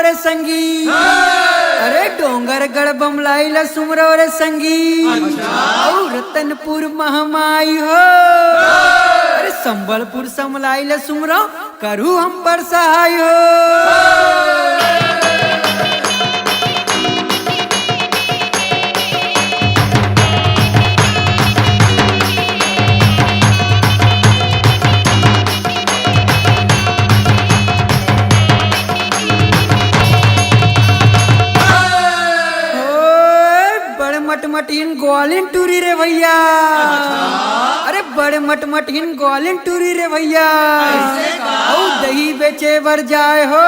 रे संगी। अरे डोंगर गढ़ बमलाइला सुमरो रे संगी। और रतनपुर महमाई हो। अरे संबलपुर समलाइला सुमरो करू हम पर सहाय हो। मटमटीन ग्वालिन टूरी रे भैया। अरे बड़े मटमटीन ग्वालिन टूरी रे भैया। और दही बेचे बर जाए हो।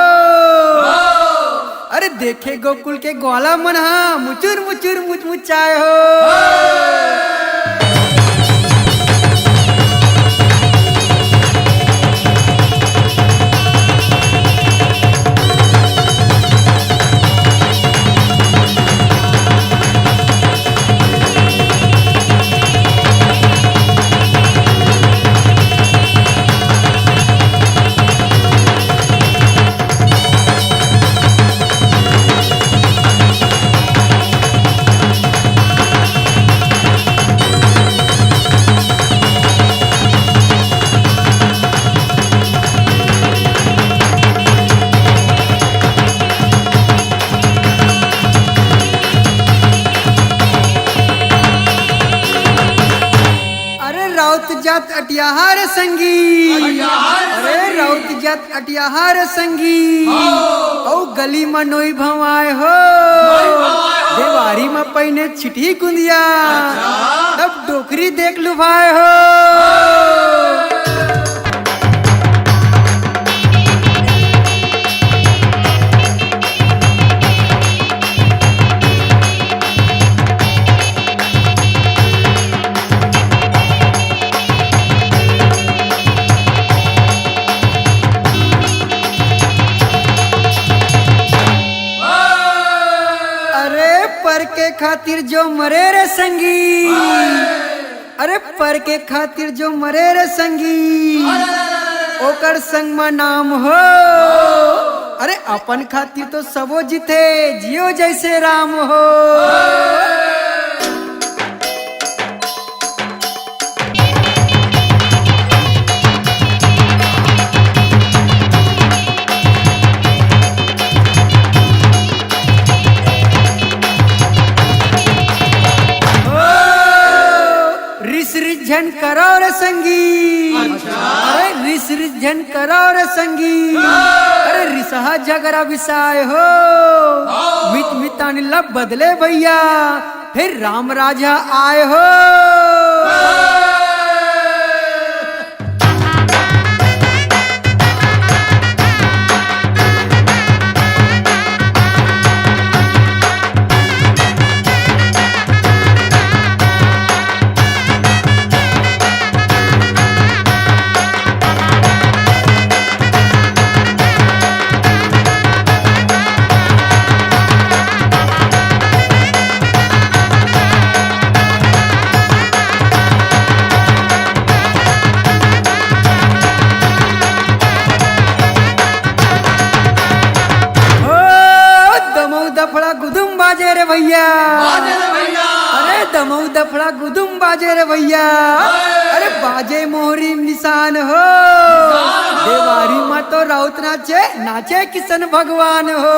अरे देखे गोकुल के ग्वाला मन हा मुचुर मुचुर मुचमुचाए हो। जात अटियाहार संगी। अरे राउत जात अटियाहार संगी। औ गली में नोई भवाए हो। देवारी में पहिने छिटी कुंदिया। तब डोकरी देख लुभाए हो। पर के खातिर जो मरे रे संगी। अरे पर के खातिर जो मरे रे संगी। ओकर संग में नाम हो। अरे अपन खातिर तो सबो जीते जियो जैसे राम हो। झन करो रे संगी। अरे रिस झन करो रे संगी। अरे रिसहा झगड़ा विसाय हो। मित मितानी लब बदले भैया फिर राम राजा आए हो। बाजे रे भैया। अरे दमऊ दफड़ा गुदुम बाजे रे भैया। अरे बाजे मोहरी निशान हो। देवारी में तो राउत नाचे नाचे किशन भगवान हो।